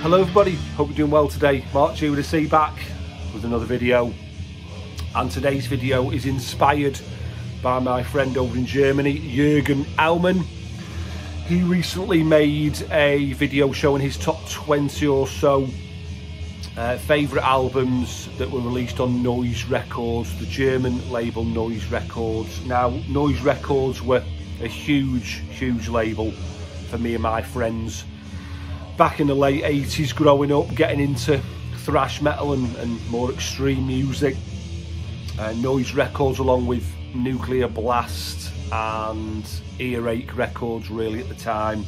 Hello everybody, hope you're doing well today. Marc G with a C back with another video, and today's video is inspired by my friend over in Germany, Jürgen Allmann. He recently made a video showing his top 20 or so favourite albums that were released on Noise Records, the German label Noise Records. Now, Noise Records were a huge label for me and my friends back in the late 80s, growing up, getting into thrash metal and more extreme music. Noise Records, along with Nuclear Blast and Earache Records, really, at the time.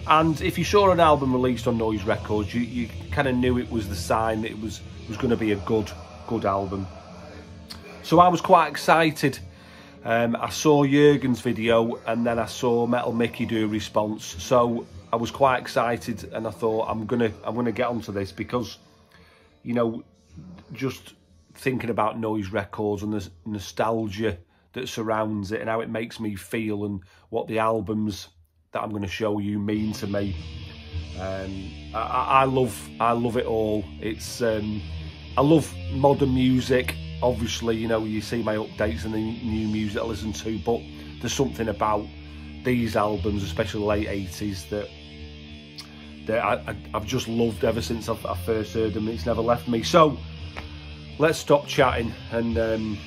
And if you saw an album released on Noise Records, you kind of knew it was the sign that it was going to be a good album. So I was quite excited. I saw Jürgen's video, and then I saw Metal Mickey do a response. So I was quite excited, and I thought I'm gonna get onto this, because, you know, just thinking about Noise Records and the nostalgia that surrounds it and how it makes me feel, and what the albums that I'm going to show you mean to me. I love it all. It's I love modern music. Obviously, you know, you see my updates and the new music I listen to, but there's something about these albums, especially the late 80s, that I've just loved ever since I first heard them. It's never left me. So let's stop chatting and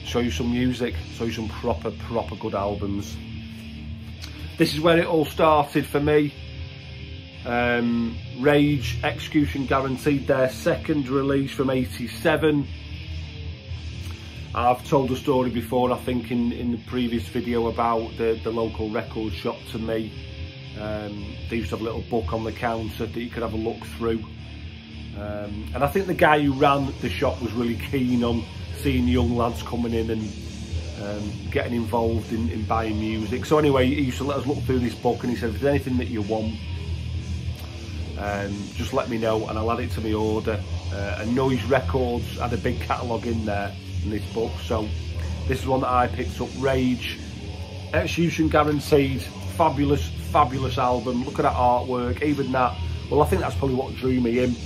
show you some music, show you some proper good albums. This is where it all started for me. Rage, Execution Guaranteed, their second release from '87. I've told a story before, I think, in the previous video about the local record shop to me. They used to have a little book on the counter that you could have a look through. And I think the guy who ran the shop was really keen on seeing young lads coming in and getting involved in buying music. So anyway, he used to let us look through this book, and he said, if there's anything that you want, just let me know and I'll add it to my order. And Noise Records had a big catalogue in there in this book, so this is one that I picked up. Rage, Execution Guaranteed, fabulous album. Look at that artwork, even that. Well, I think that's probably what drew me in,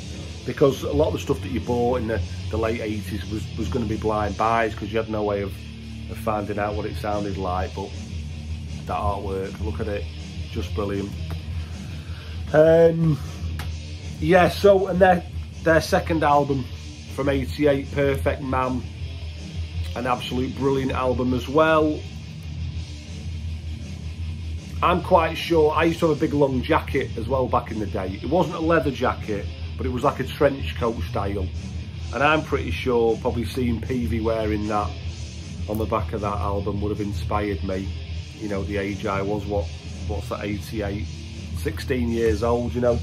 because a lot of the stuff that you bought in the late 80s was going to be blind buys, because you had no way of finding out what it sounded like. But that artwork, look at it, just brilliant. Yeah, so, and their second album from '88, Perfect Man, an absolute brilliant album as well. I'm quite sure, I used to have a big long jacket as well back in the day. It wasn't a leather jacket, but it was like a trench coat style. And I'm pretty sure probably seeing Peavy wearing that on the back of that album would have inspired me. You know, the age I was, what's that, 88, 16 years old, you know.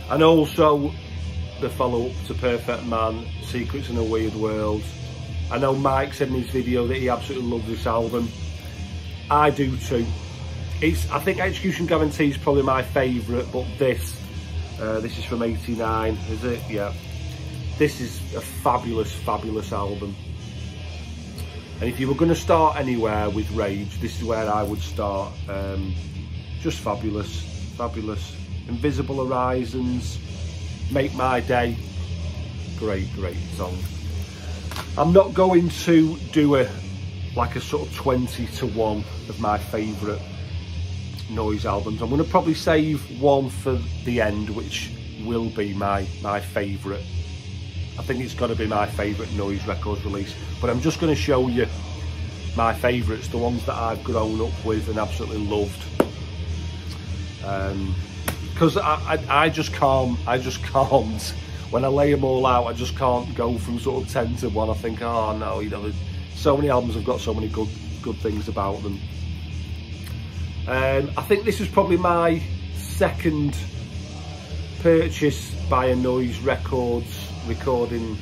And also the follow-up to Perfect Man, Secrets in a Weird World. I know Mike said in his video that he absolutely loves this album. I do too. I think Execution Guaranteed is probably my favourite, but this is from '89, is it? Yeah. This is a fabulous album. And if you were going to start anywhere with Rage, this is where I would start. Just fabulous. Invisible Horizons, Make My Day, great song. I'm not going to do a sort of 20 to 1 of my favourite Noise albums. I'm going to probably save one for the end, which will be my favourite. I think it's got to be my favourite Noise Records release, but I'm just going to show you my favourites, the ones that I've grown up with and absolutely loved. Because I just can't, when I lay them all out, I just can't go from sort of 10 to 1. I think, oh no, you know, there's so many albums have got so many good things about them. I think this is probably my second purchase by a Noise Records recording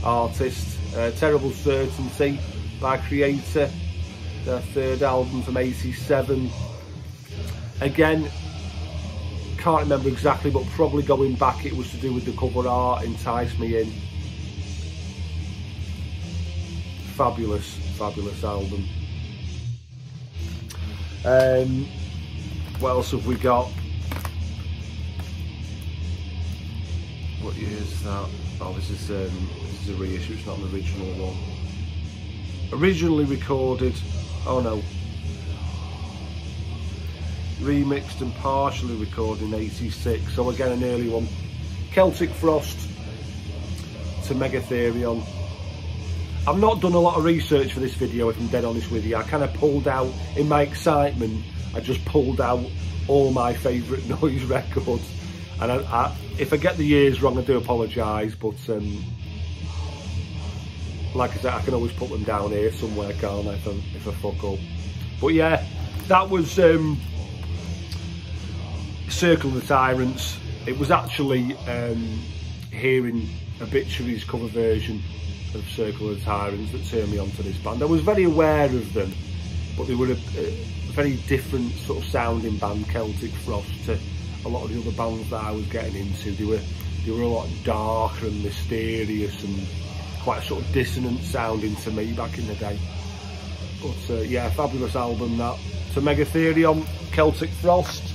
artist. Terrible Certainty by Kreator, their third album from '87. Again, can't remember exactly, but probably going back it was to do with the cover art, enticed me in. Fabulous album. What else have we got? What year is that? Oh, this is a reissue, it's not an original one. Originally recorded, oh no. Remixed and partially recorded in '86, so again an early one. Celtic Frost to Megatherion. I've not done a lot of research for this video, if I'm dead honest with you. I kind of pulled out, in my excitement, I just pulled out all my favourite noise records. And if I get the years wrong, I do apologise, but like I said, I can always put them down here somewhere, can't I, if I fuck up. But yeah, that was Circle of the Tyrants. It was actually hearing Obituary's cover version of Circle of the Tyrants that turned me onto this band. I was very aware of them, but they were a very different sort of sounding band, Celtic Frost, to a lot of the other bands that I was getting into. They were a lot darker and mysterious and quite sort of dissonant sounding to me back in the day. But yeah, fabulous album that. To Megatherion, Celtic Frost.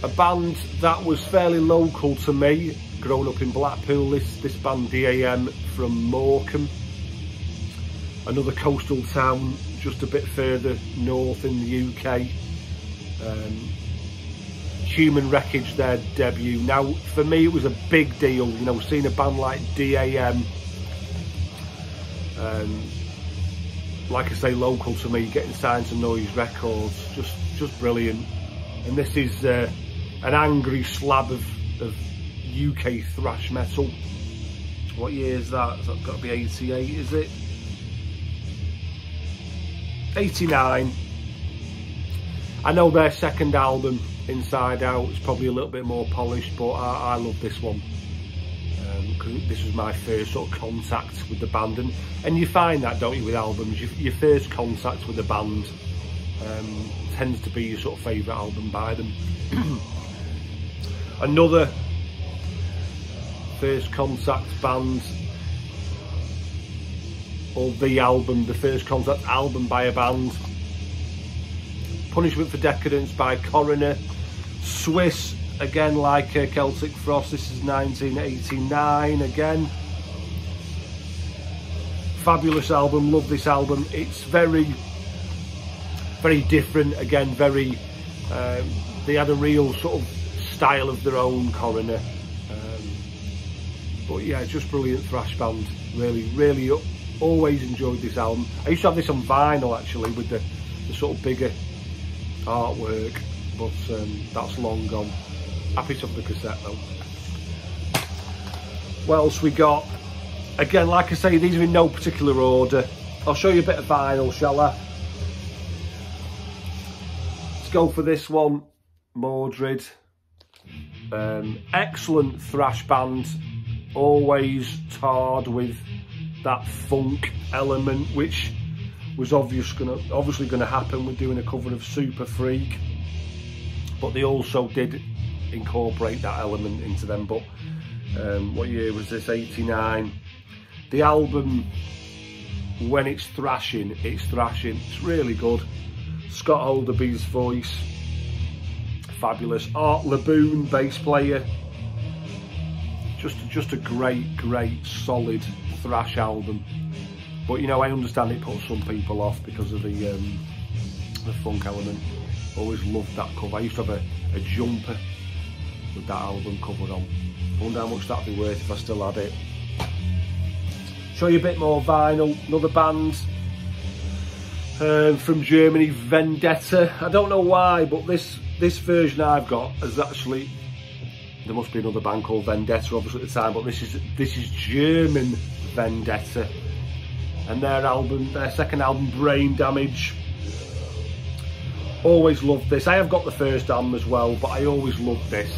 A band that was fairly local to me, growing up in Blackpool, this band DAM from Morecambe. Another coastal town just a bit further north in the UK. Human Wreckage, their debut. Now, for me, it was a big deal, you know, seeing a band like DAM, like I say, local to me, getting signed to Noise Records, just brilliant. And this is an angry slab of UK thrash metal. What year is that? Has that got to be 88, is it? 89. I know their second album, Inside Out, is probably a little bit more polished, but I love this one. Because this was my first sort of contact with the band, and you find that, don't you, with albums, your first contact with the band tends to be your sort of favourite album by them. Another first contact band, or the first contact album by a band, Punishment for Decadence by Coroner. Swiss, again, like Celtic Frost, this is 1989 again. Fabulous album, love this album. It's very different, again, very, they had a real sort of style of their own, Coroner. But yeah, just brilliant thrash band, really always enjoyed this album. I used to have this on vinyl actually, with the sort of bigger artwork, but that's long gone. Happy to have the cassette though. What else we got? Again, like I say, these are in no particular order. I'll show you a bit of vinyl, shall I? Let's go for this one, Mordred. Excellent thrash band, always tarred with that funk element, which was obviously gonna happen with doing a cover of Super Freak, but they also did incorporate that element into them. But what year was this? 89. The album, when it's thrashing, it's really good. Scott Holderby's voice, fabulous. Art Laboon, bass player. Just a great solid thrash album. But you know, I understand it puts some people off because of the funk element. Always loved that cover. I used to have a jumper with that album covered on. I wonder how much that'd be worth if I still had it. Show you a bit more vinyl. Another band from Germany, Vendetta. I don't know why, but this version I've got is actually, there must be another band called Vendetta obviously at the time, but this is German Vendetta, and their second album, Brain Damage. Always loved this. I have got the first album as well, but I always loved this.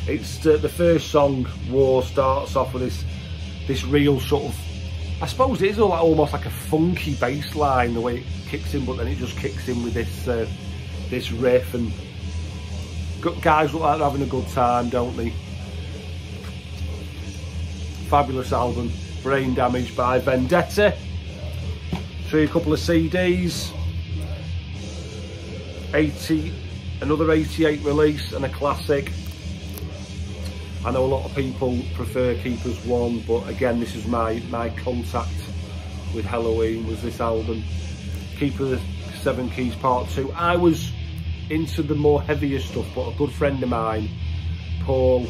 It's the first song, War, starts off with this real sort of, I suppose it is almost like a funky bass line the way it kicks in, but then it just kicks in with this riff, and guys look like they're having a good time, don't they? Fabulous album, Brain Damage by Vendetta. Show you a couple of CDs. Another 88 release and a classic. I know a lot of people prefer Keepers 1, but again, this is my contact with Halloween, was this album. Keeper 7 Keys Part 2. I was into the more heavier stuff, but a good friend of mine, Paul,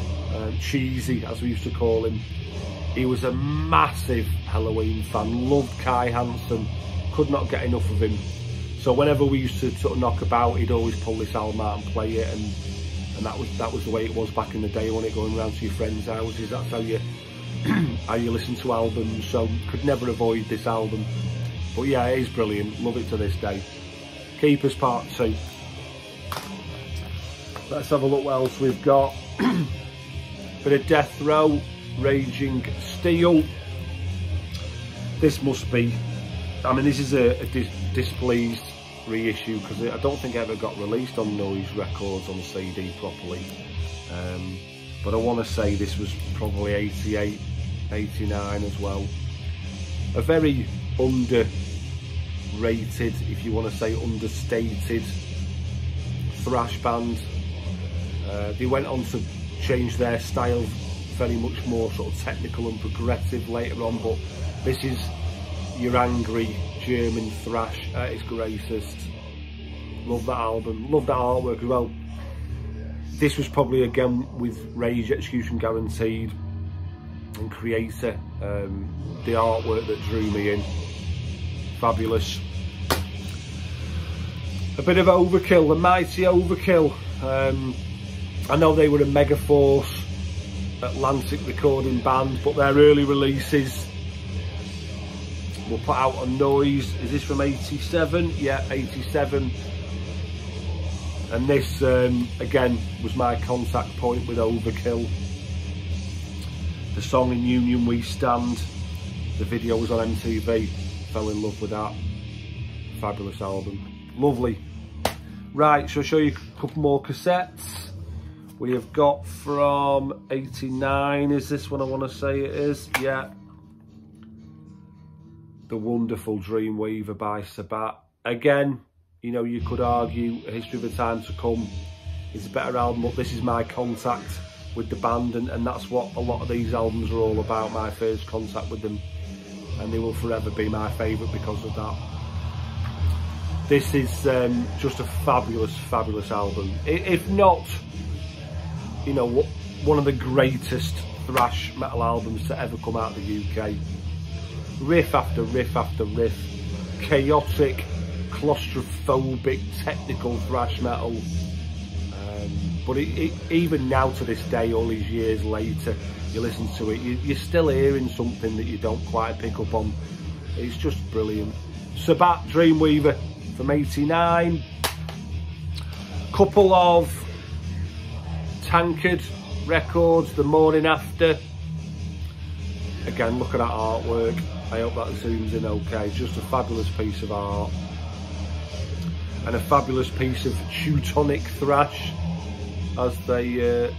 Cheesy as we used to call him, he was a massive Halloween fan, loved Kai Hansen, could not get enough of him. So whenever we used to sort of knock about, he'd always pull this album out and play it, and that was the way it was back in the day, when it going around to your friends' houses. That's how you how you listen to albums. So could never avoid this album. But yeah, it is brilliant. Love it to this day. Keepers Part 2. Let's have a look what else we've got. Bit of Deathrow, Raging Steel. This must be, I mean, this is a displeased reissue, because I don't think it ever got released on Noise Records on CD properly. But I want to say this was probably 88, 89 as well. A very underrated, if you want to say understated, thrash band. They went on to change their style very much more sort of technical and progressive later on, but this is your angry German thrash at its greatest. Love that album, love that artwork as well. This was probably, again, with Rage, Execution Guaranteed and Kreator, the artwork that drew me in. Fabulous. A bit of Overkill, the mighty Overkill. I know they were a Megaforce Atlantic recording band, but their early releases were put out on Noise. Is this from 87? Yeah, 87. And this, again, was my contact point with Overkill. The song In Union We Stand. The video was on MTV. Fell in love with that. Fabulous album. Lovely. Right, so I'll show you a couple more cassettes. We have got from 89, is this one I want to say it is? Yeah. The wonderful Dreamweaver by Sabat. Again, you know, you could argue A History of a Time to Come is a better album, but this is my contact with the band, and that's what a lot of these albums are all about, my first contact with them, and they will forever be my favourite because of that. This is just a fabulous, fabulous album. If not, you know, one of the greatest thrash metal albums to ever come out of the UK. Riff after riff after riff. Chaotic, claustrophobic, technical thrash metal. But even now to this day, all these years later, you listen to it, you're still hearing something that you don't quite pick up on. It's just brilliant. Sabat, Dreamweaver from 89. Couple of Tankard records, The Morning After. Again, look at that artwork. I hope that zooms in okay. Just a fabulous piece of art. And a fabulous piece of Teutonic thrash, as the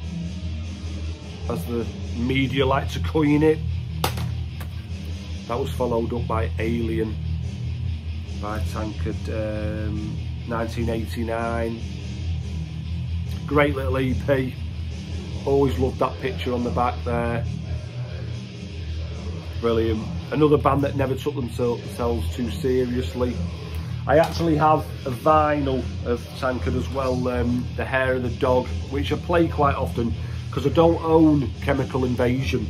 media like to coin it. That was followed up by Alien by Tankard, 1989. Great little EP. Always loved that picture on the back there. Brilliant. Another band that never took themselves too seriously. I actually have a vinyl of Tankard as well, The Hair of the Dog, which I play quite often because I don't own Chemical Invasion.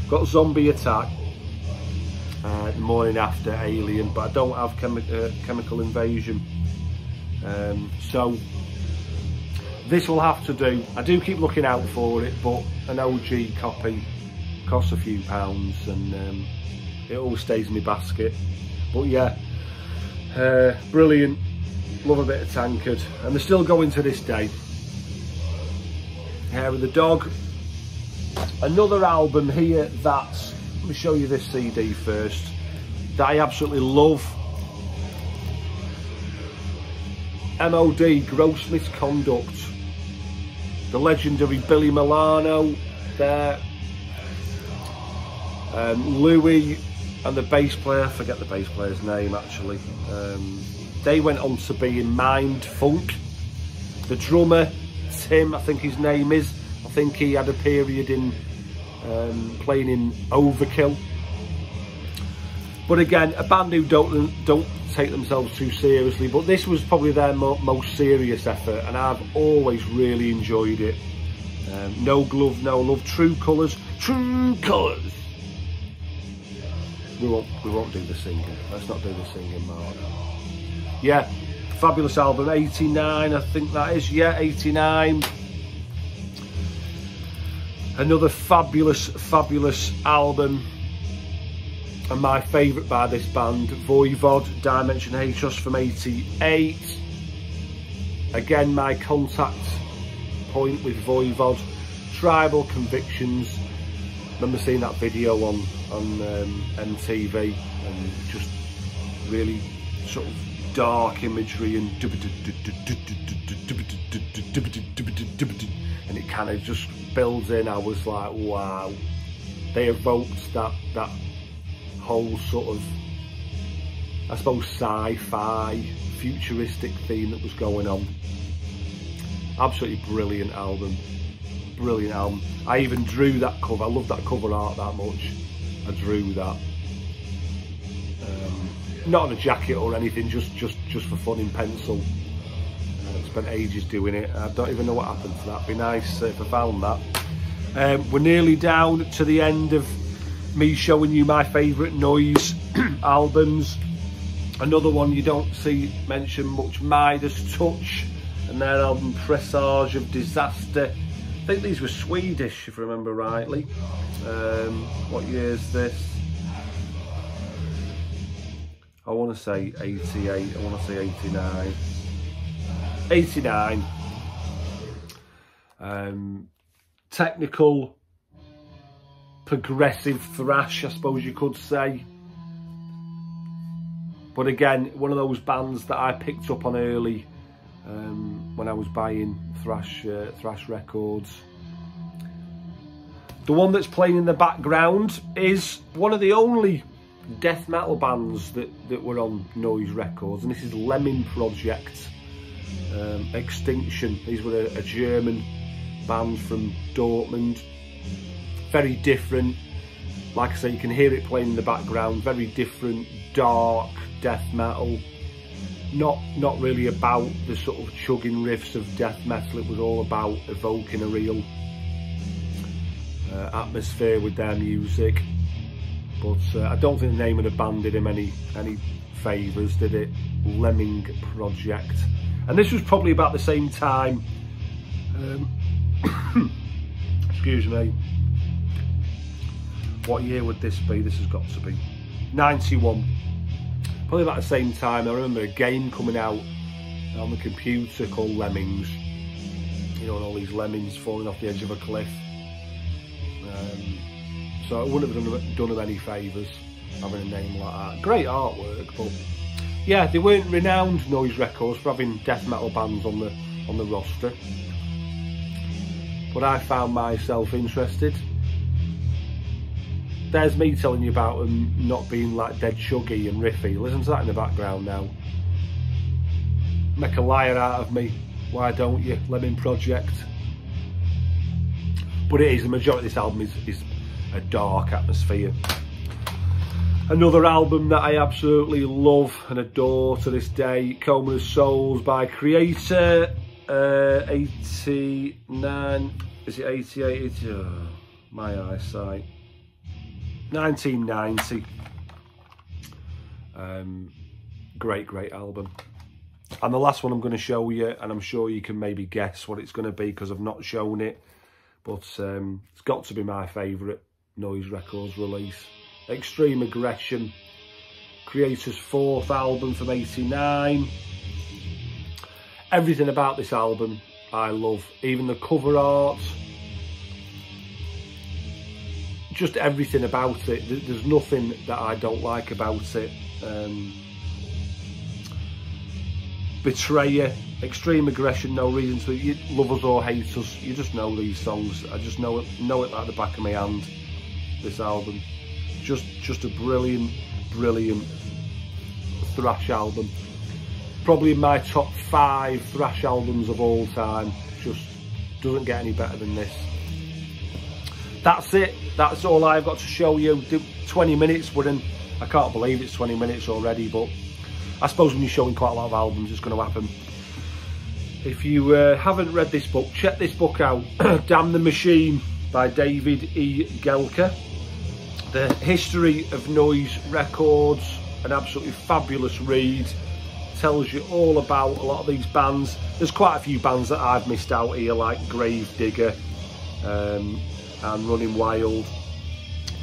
I've got Zombie Attack, The Morning After, Alien, but I don't have Chemical Invasion. So this will have to do. I do keep looking out for it, but an OG copy costs a few pounds, and it always stays in my basket. But yeah, brilliant. Love a bit of Tankard, and they're still going to this day. Hair of the Dog. Another album here that's, let me show you this CD first, that I absolutely love. MOD, Gross Misconduct. The legendary Billy Milano there. Louis and the bass player, I forget the bass player's name actually. They went on to be in Mind Funk. The drummer, Tim, I think his name is. I think he had a period in playing in Overkill. But again, a band who don't take themselves too seriously, but this was probably their most serious effort, and I've always really enjoyed it. No Glove, No Love, True Colours, True Colours. We won't do the singing. Let's not do the singing, Mark. Yeah, fabulous album, 89, I think that is. Yeah, 89. Another fabulous, fabulous album. And my favourite by this band, Voivod, Dimension Hatros from 88. Again, my contact point with Voivod, Tribal Convictions. Remember seeing that video on MTV, and just really sort of dark imagery and it kind of just builds in. I was like, wow. They evoked that whole sort of, I suppose, sci-fi futuristic theme that was going on. Absolutely brilliant album. Brilliant album. I even drew that cover. I love that cover art that much. I drew that. Not on a jacket or anything, just for fun in pencil. Spent ages doing it. I don't even know what happened to that. It'd be nice if I found that. We're nearly down to the end of me showing you my favourite noise albums. Another one you don't see mentioned much, Midas Touch, and their album Presage of Disaster. I think these were Swedish, if I remember rightly. What year is this? I want to say 88, I want to say 89. 89. Technical, progressive thrash, I suppose you could say. But again, one of those bands that I picked up on early when I was buying thrash records. The one that's playing in the background is one of the only death metal bands that were on Noise Records, and this is Lemming Project, Extinction. These were a German band from Dortmund. Very different. Like I say, you can hear it playing in the background. Very different, dark death metal. Not really about the sort of chugging riffs of death metal. It was all about evoking a real atmosphere with their music. But I don't think the name of the band did him any favours, did it? Lemming Project. And this was probably about the same time. Excuse me. What year would this be? This has got to be 91. Probably about the same time. I remember a game coming out on the computer called Lemmings. You know, and all these lemmings falling off the edge of a cliff. So it wouldn't have done them any favours having a name like that. Great artwork, but yeah, they weren't renowned, Noise Records, for having death metal bands on the roster. But I found myself interested. There's me telling you about them not being like dead chuggy and riffy. Listen to that in the background now. Make a liar out of me. Why don't you? Lemming Project. But it is, the majority of this album is a dark atmosphere. Another album that I absolutely love and adore to this day, Coma of Souls by Kreator. 89, is it 88? 80, oh, my eyesight. 1990. Great album. And the last one I'm going to show you, and I'm sure you can maybe guess what it's going to be because I've not shown it, but it's got to be my favourite Noise Records release. Extreme Aggression, Kreator's 4th album from 89. Everything about this album I love, even the cover art, just everything about it. There's nothing that I don't like about it. Betrayer, Extreme Aggression, No Reason to. You love us or hate us, you just know these songs. I just know it like the back of my hand. This album, just a brilliant thrash album. Probably in my top 5 thrash albums of all time. Just doesn't get any better than this. That's it. That's all I've got to show you. 20 minutes, but I can't believe it's 20 minutes already, but I suppose when you're showing quite a lot of albums, it's going to happen. If you haven't read this book, check this book out. Damn the Machine by David E. Gelker. The history of noise records, an absolutely fabulous read. Tells you all about a lot of these bands. There's quite a few bands that I've missed out here, like Gravedigger and Running Wild.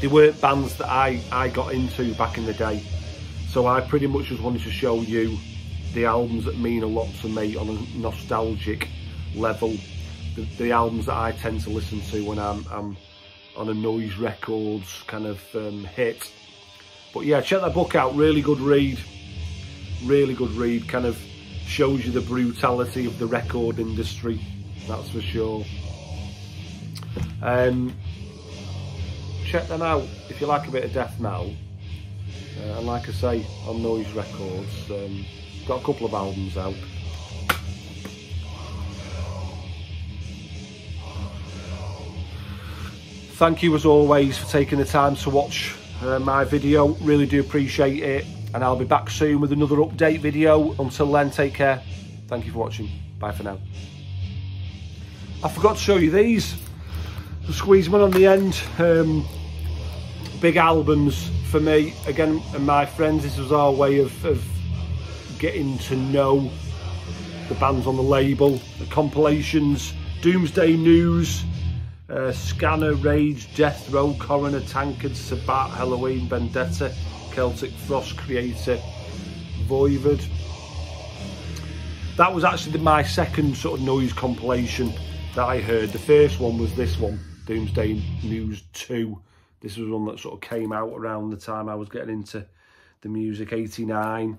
They weren't bands that I got into back in the day, so I pretty much just wanted to show you the albums that mean a lot to me on a nostalgic level, the albums that I tend to listen to when I'm on a noise records kind of hit. But yeah, check that book out. Really good read. Really good read. Kind of shows you the brutality of the record industry, that's for sure. Check them out if you like a bit of death metal. And like I say, on Noise Records, got a couple of albums out. Thank you as always for taking the time to watch my video. Really do appreciate it. And I'll be back soon with another update video. Until then, take care. Thank you for watching. Bye for now. I forgot to show you these. The Squeezeman on the end. Big albums for me. Again, and my friends, this was our way of getting to know the bands on the label. The compilations, Doomsday News, Scanner, Rage, Deathrow, Coroner, Tankard, Sabbat, Halloween, Vendetta, Celtic Frost, Kreator, Voivod. That was actually my second sort of noise compilation that I heard. The first one was this one, Doomsday News 2. This was one that sort of came out around the time I was getting into the music, 89.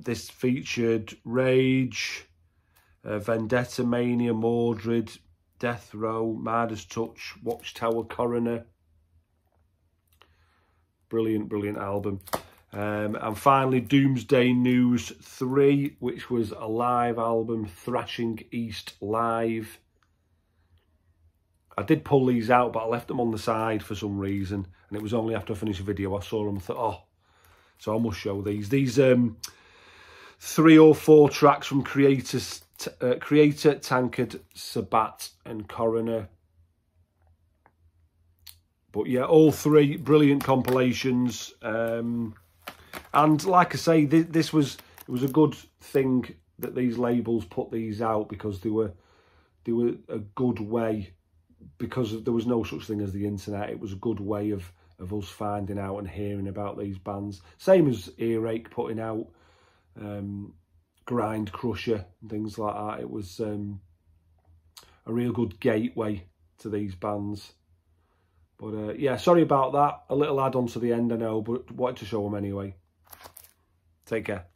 This featured Rage, Vendetta, Mania, Mordred, Deathrow, Midas Touch, Watchtower, Coroner. Brilliant, brilliant album. And finally, Doomsday News 3, which was a live album, Thrashing East Live. I did pull these out, but I left them on the side for some reason. And it was only after I finished the video I saw them and thought, oh, so I must show these. These 3 or 4 tracks from Kreator, Tankard, Sabbat and Coroner. But yeah, all 3 brilliant compilations. And like I say, it was a good thing that these labels put these out, because they were a good way, because there was no such thing as the internet. It was a good way of us finding out and hearing about these bands. Same as Earache putting out Grind Crusher and things like that. It was a real good gateway to these bands. But yeah, sorry about that. A little add-on to the end, I know, but wanted to show them anyway. Take care.